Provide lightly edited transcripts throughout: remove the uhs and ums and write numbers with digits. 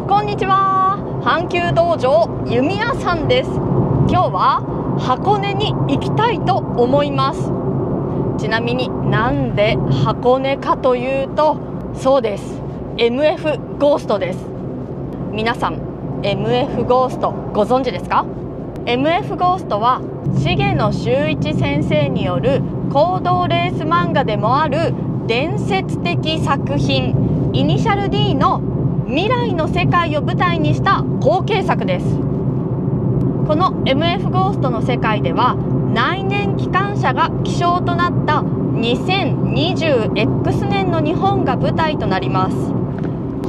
こんにちは。阪急道場弓矢さんです。今日は箱根に行きたいと思います。ちなみになんで箱根かというと、そうです、 MF ゴーストです。皆さん MF ゴーストご存知ですか？ MF ゴーストは重野修一先生による公道レース漫画でもある伝説的作品、イニシャル D の未来の世界を舞台にした後継作です。この MF ゴーストの世界では、内燃機関車が希少となった 2020X 年の日本が舞台となります。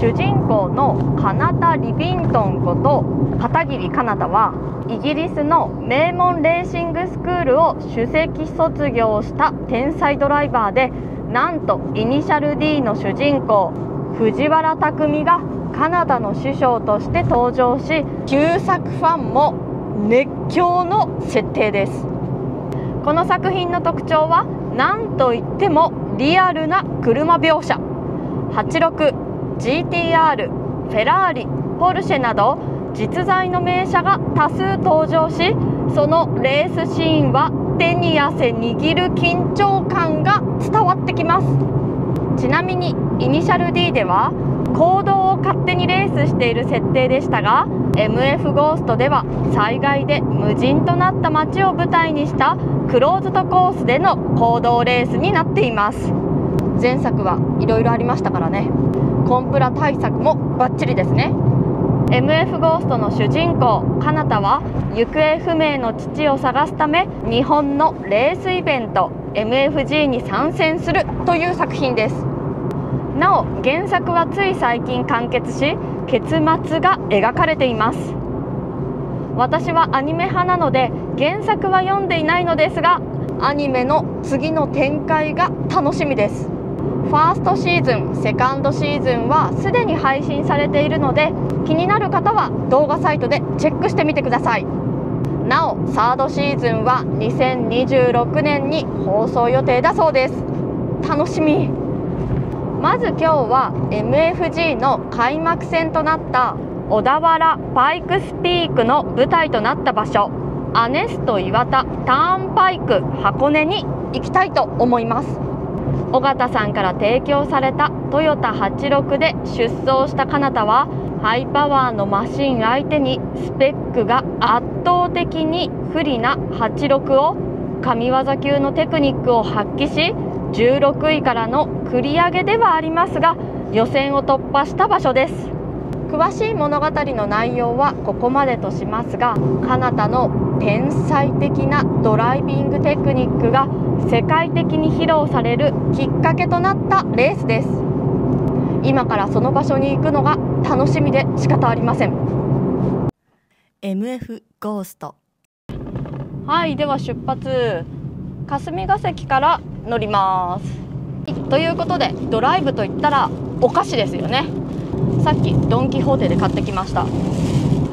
主人公のカナタ・リビントンこと片桐カナタは、イギリスの名門レーシングスクールを首席卒業した天才ドライバーで、なんとイニシャル D の主人公藤原拓がカナダの師匠として登場し、旧作ファンも熱狂の設定です。この作品の特徴は何といってもリアルな車描写。86、GTR、フェラーリ、ポルシェなど実在の名車が多数登場し、そのレースシーンは手に汗握る緊張感が伝わってきます。ちなみにイニシャル D では公道を勝手にレースしている設定でしたが、 MF ゴーストでは災害で無人となった街を舞台にしたクローズドコースでの公道レースになっています。前作はいろいろありましたからね。コンプラ対策もバッチリですね。 MF ゴーストの主人公カナタは行方不明の父を探すため、日本のレースイベント MFG に参戦するという作品です。なお原作はつい最近完結し、結末が描かれています。私はアニメ派なので原作は読んでいないのですが、アニメの次の展開が楽しみです。ファーストシーズン、セカンドシーズンはすでに配信されているので、気になる方は動画サイトでチェックしてみてください。なおサードシーズンは2026年に放送予定だそうです。楽しみ。まず今日は MFG の開幕戦となった小田原パイクスピークの舞台となった場所、アネスト岩田ターンパイク箱根に行きたいと思います。尾形さんから提供されたトヨタ86で出走したカナタは、ハイパワーのマシン相手にスペックが圧倒的に不利な86を神業級のテクニックを発揮し、16位からの繰り上げではありますが予選を突破した場所です。詳しい物語の内容はここまでとしますが、カナタの天才的なドライビングテクニックが世界的に披露されるきっかけとなったレースです。今からその場所に行くのが楽しみで仕方ありません。 MF ゴースト。はい、では出発。霞ヶ関から乗ります。ということでドライブといったらお菓子ですよね。さっきドン・キホーテで買ってきました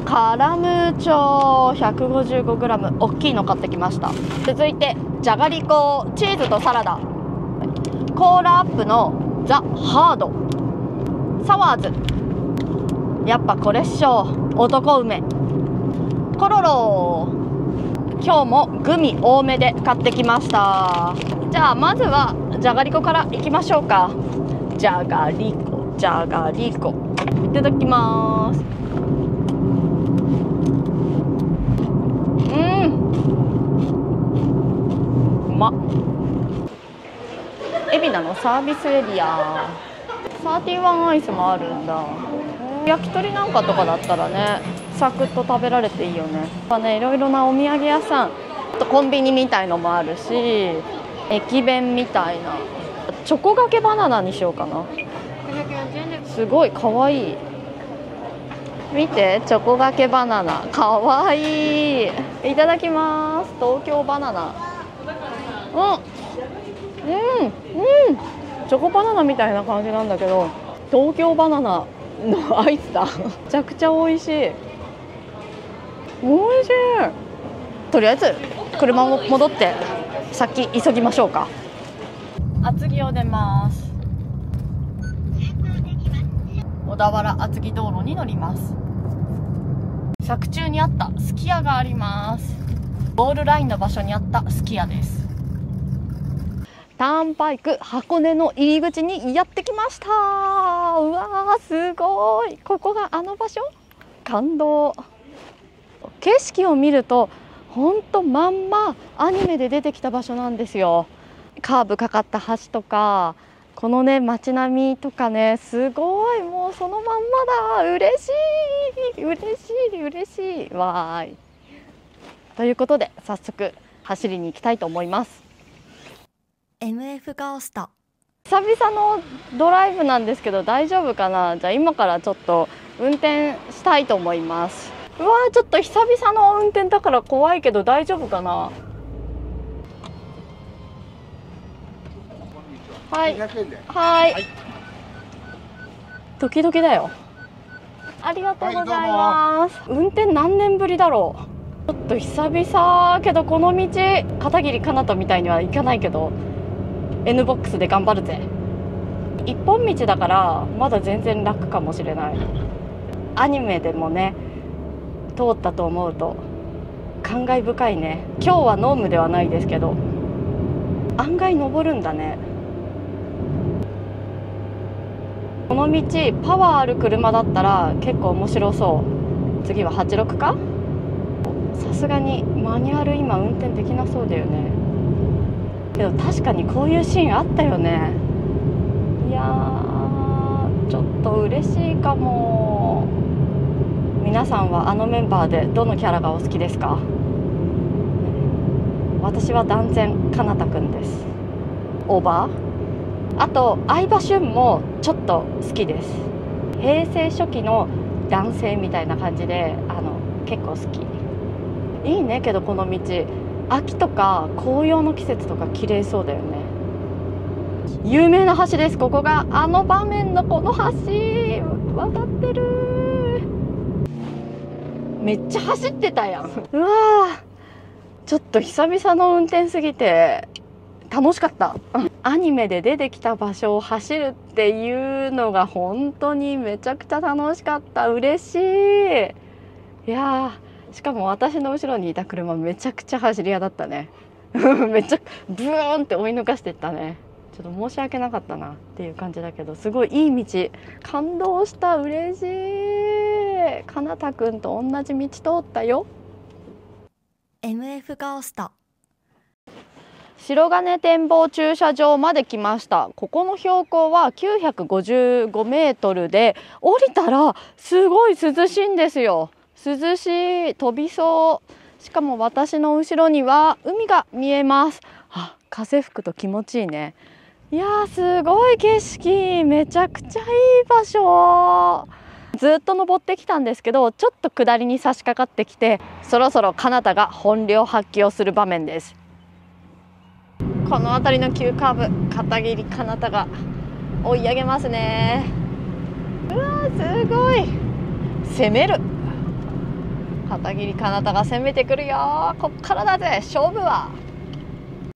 カラムーチョ 155g、 大きいの買ってきました。続いてじゃがりこ、チーズとサラダ、コーラアップのザ・ハード、サワーズ、やっぱこれっしょ、男梅、コロロ、今日もグミ多めで買ってきました。じゃあまずはじゃがりこからいきましょうか。じゃがりこ、じゃがりこ、いただきます。うまっ。海老名のサービスエリア、31アイスもあるんだ。焼き鳥なんかとかだったらね、サクッと食べられていいよね。いろいろなお土産屋さん、あとコンビニみたいのもあるし、駅弁みたいな、チョコがけバナナにしようかな。すごいかわいい。見て、チョコがけバナナかわいい。いただきます。東京バナナ。チョコバナナみたいな感じなんだけど、東京バナナのアイスだ。めちゃくちゃ美味しい。美味しい。とりあえず車も戻って先急ぎましょうか。厚木を出ます。小田原厚木道路に乗ります。作中にあったすき家があります。ゴールラインの場所にあったすき家です。ターンパイク箱根の入り口にやってきました。うわーすごい、ここがあの場所？感動。景色を見るとほんとまんまアニメで出てきた場所なんですよ。カーブかかった橋とかこのね街並みとかね、すごい、もうそのまんまだ。嬉しい嬉しい嬉しいわーい。ということで早速走りに行きたいと思います。 MF ガオスタ、久々のドライブなんですけど大丈夫かな。じゃあ今からちょっと運転したいと思います。うわー、ちょっと久々の運転だから怖いけど大丈夫かな。はい、はい、時々だよ。ありがとうございます。運転何年ぶりだろう。ちょっと久々けど、この道片桐かなたみたいにはいかないけど N ボックスで頑張るぜ。一本道だからまだ全然楽かもしれない。アニメでもね通ったと思うと感慨深いね。今日はノームではないですけど案外登るんだね。この道パワーある車だったら結構面白そう。次は86か。さすがにマニュアル今運転できなそうだよね。けど確かにこういうシーンあったよね。いやーちょっと嬉しいかも。皆さんはあのメンバーでどのキャラがお好きですか？私は断然かなたくんです。オーバー。あと相葉俊もちょっと好きです。平成初期の男性みたいな感じで結構好き。いいね。けどこの道秋とか紅葉の季節とか綺麗そうだよね。有名な橋です。ここがあの場面のこの橋渡ってる。めっちゃ走ってたやん。うわーちょっと久々の運転すぎて楽しかった。アニメで出てきた場所を走るっていうのが本当にめちゃくちゃ楽しかった。嬉しい。いやーしかも私の後ろにいた車めちゃくちゃ走り屋だったね。めっちゃブーンって追い抜かしていったね。ちょっと申し訳なかったなっていう感じだけど、すごいいい道。感動した。嬉しい。かなたくんと同じ道通ったよ。 MF ガオスタ、白金展望駐車場まで来ました。ここの標高は955メートルで降りたらすごい涼しいんですよ。涼しい。飛びそう。しかも私の後ろには海が見えます。あ、風吹くと気持ちいいね。いやーすごい景色。めちゃくちゃいい場所。ずっと登ってきたんですけど、ちょっと下りに差し掛かってきて、そろそろかなたが本領発揮をする場面です。この辺りの急カーブ、片桐かなたが追い上げますね。うわーすごい。攻める。片桐かなたが攻めてくるよ。こっからだぜ勝負は。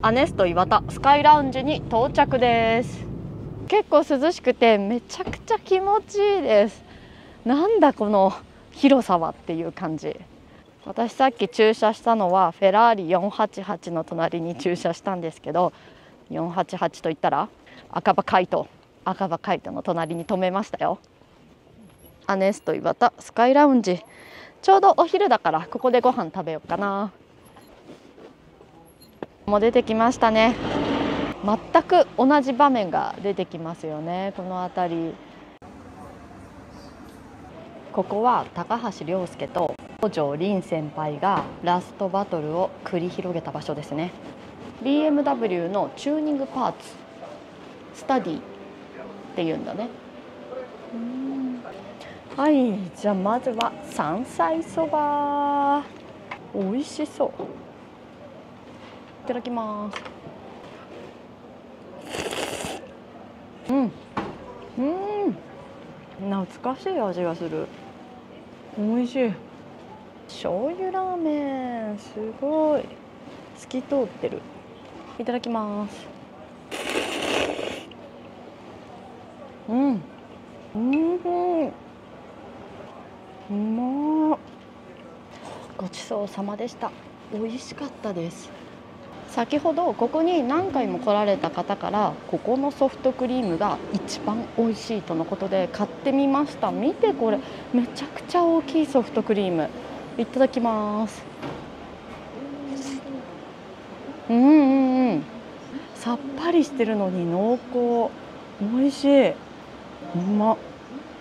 アネスト岩田スカイラウンジに到着です。結構涼しくてめちゃくちゃ気持ちいいです。なんだこの広さはっていう感じ。私さっき駐車したのはフェラーリ488の隣に駐車したんですけど、488といったら赤羽海斗の隣に止めましたよ。アネスト岩田スカイラウンジ、ちょうどお昼だからここでご飯食べようかな。もう出てきましたね。全く同じ場面が出てきますよね。この辺り。ここは高橋涼介と北条凛先輩がラストバトルを繰り広げた場所ですね。 BMW のチューニングパーツスタディっていうんだね。はい、じゃあまずは山菜そば。美味しそう。いただきます。懐かしい味がする。美味しい。醤油ラーメンすごい透き通ってる。いただきます。うまっ。ごちそうさまでした。美味しかったです。先ほどここに何回も来られた方からここのソフトクリームが一番美味しいとのことで買ってみました。見てこれ、めちゃくちゃ大きいソフトクリーム。いただきます。さっぱりしてるのに濃厚、美味しい。うまっ。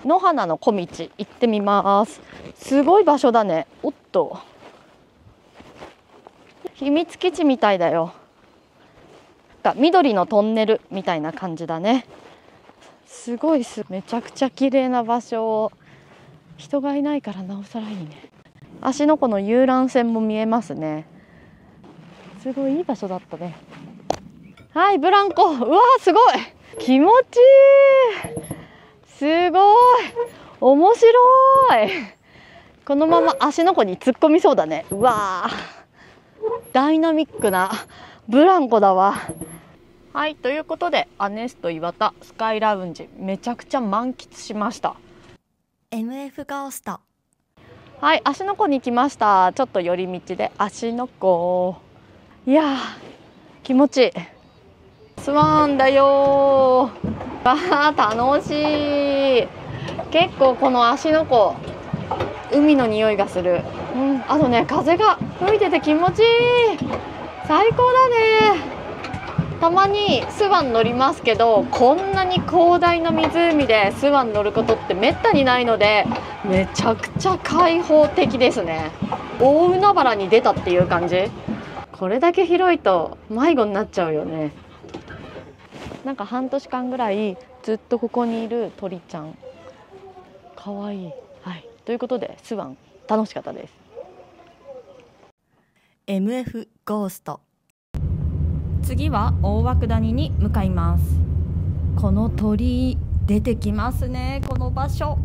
野花の小道行ってみます。すごい場所だね。おっと、秘密基地みたいだよ。緑のトンネルみたいな感じだね。すごいめちゃくちゃ綺麗な場所。人がいないからなおさらいいね。芦ノ湖の遊覧船も見えますね。すごいいい場所だったね。はい、ブランコ。うわー、すごい気持ちいい。すごい面白い。このまま芦ノ湖に突っ込みそうだね。うわー、ダイナミックなブランコだわ。はい、ということでアネスト岩田スカイラウンジめちゃくちゃ満喫しました。 MF ゴースト。はい、芦ノ湖に来ました。ちょっと寄り道で芦ノ湖。いやー気持ちいい。スワンだよー。わー楽しい。結構この芦ノ湖海の匂いがする。あとね、風が吹いてて気持ちいい。最高だね。たまにスワン乗りますけど、こんなに広大な湖でスワン乗ることってめったにないので、めちゃくちゃ開放的ですね。大海原に出たっていう感じ。これだけ広いと迷子になっちゃうよね。なんか半年間ぐらいずっとここにいる鳥ちゃん、かわいい。はい、ということでスワン楽しかったです。 MF ゴースト。次は大涌谷に向かいます。この鳥居出てきますね。この場所、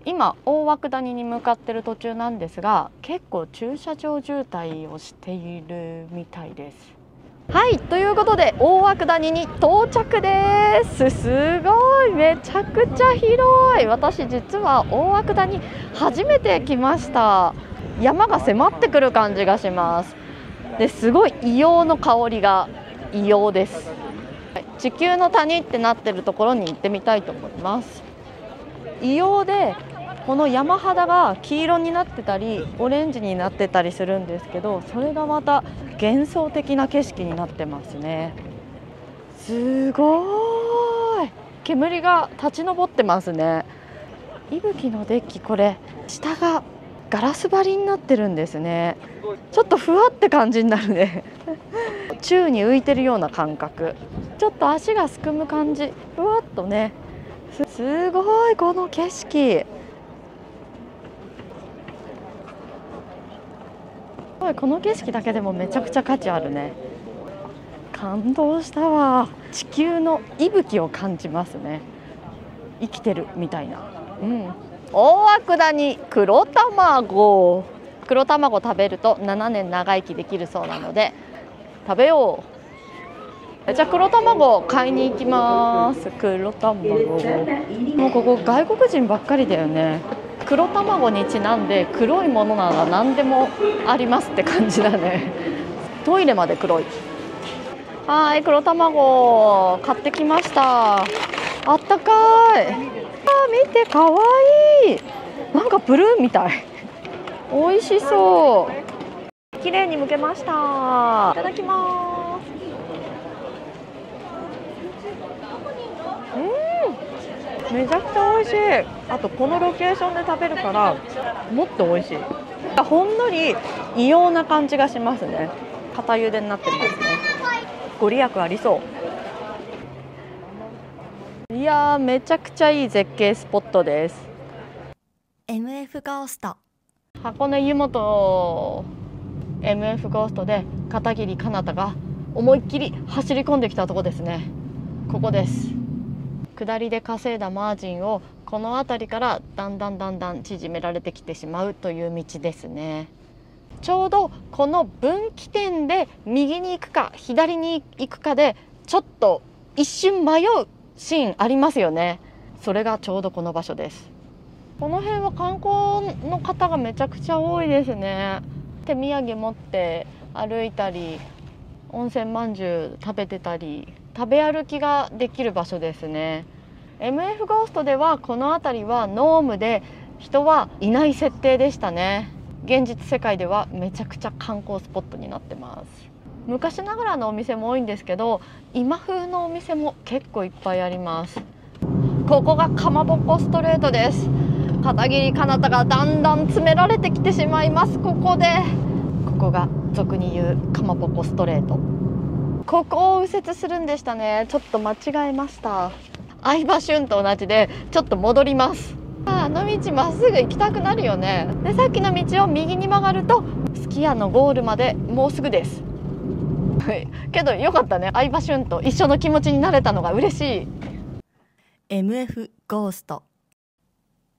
今大涌谷に向かってる途中なんですが、結構駐車場渋滞をしているみたいです。はい、ということで大涌谷に到着です。すごい、めちゃくちゃ広い。私実は大涌谷初めて来ました。山が迫ってくる感じがします。ですごい硫黄の香りが異様です。地球の谷ってなってるところに行ってみたいと思います。硫黄でこの山肌が黄色になってたりオレンジになってたりするんですけど、それがまた幻想的な景色になってますね。すごい煙が立ち上ってますね。伊吹のデッキ、これ下がガラス張りになってるんですね。ちょっとふわって感じになるね宙に浮いてるような感覚。ちょっと足がすくむ感じ。ふわっとね。すごいこの景色。この景色だけでもめちゃくちゃ価値あるね。感動したわ。地球の息吹を感じますね。生きてるみたいな。大涌谷黒卵。黒卵食べると7年長生きできるそうなので食べよう。じゃあ黒卵買いに行きます。黒卵。もうここ外国人ばっかりだよね。黒卵にちなんで黒いものなら何でもありますって感じだね。トイレまで黒い。はい、黒卵買ってきました。あったかい。見てかわいい。なんかブルーみたい。美味しそう。綺麗に剥けました。いただきます。めちゃくちゃ美味しい。あとこのロケーションで食べるからもっと美味しい。ほんのり異様な感じがしますね。固ゆでになってますね。ご利益ありそう。いやー、めちゃくちゃいい絶景スポットです。 MF ゴースト。箱根湯本 MF ゴーストで片桐かなたが思いっきり走り込んできたとこですね。ここです。下りで稼いだマージンをこの辺りからだんだん縮められてきてしまうという道ですね。ちょうどこの分岐点で右に行くか左に行くかでちょっと一瞬迷うシーンありますよね。それがちょうどこの場所です。この辺は観光の方がめちゃくちゃ多いですね。手土産持って歩いたり、温泉まんじゅう食べてたり、食べ歩きができる場所ですね。MF ゴーストではこの辺りはノームで人はいない設定でしたね。現実世界ではめちゃくちゃ観光スポットになってます。昔ながらのお店も多いんですけど、今風のお店も結構いっぱいあります。ここがかまぼこストレートです。片桐かなたがだんだん詰められてきてしまいます。ここが俗に言うかまぼこストレート。ここを右折するんでしたね。ちょっと間違えました。相場旬と同じでちょっと戻ります。あの道まっすぐ行きたくなるよね。で、さっきの道を右に曲がるとすき家のゴールまでもうすぐです。けどよかったね。相場旬と一緒の気持ちになれたのが嬉しい。 MF ゴースト、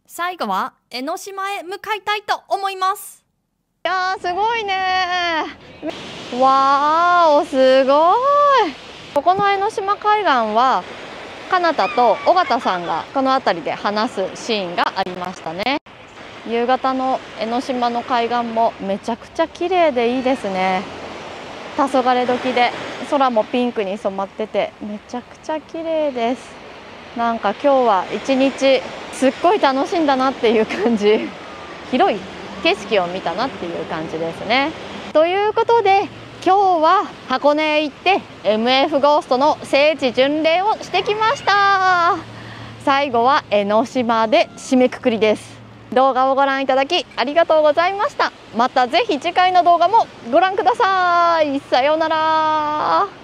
最後は江ノ島へ向かいたいと思います。いやー、すごいねー。わーお、すごい。ここの江ノ島海岸はかなたと尾形さんがこの辺りで話すシーンがありましたね。夕方の江ノ島の海岸もめちゃくちゃ綺麗でいいですね。黄昏時で空もピンクに染まっててめちゃくちゃ綺麗です。なんか今日は一日すっごい楽しんだなっていう感じ。広い景色を見たなっていう感じですね。ということで今日は箱根へ行って MF ゴーストの聖地巡礼をしてきました。最後は江ノ島で締めくくりです。動画をご覧いただきありがとうございました。またぜひ次回の動画もご覧ください。さようなら。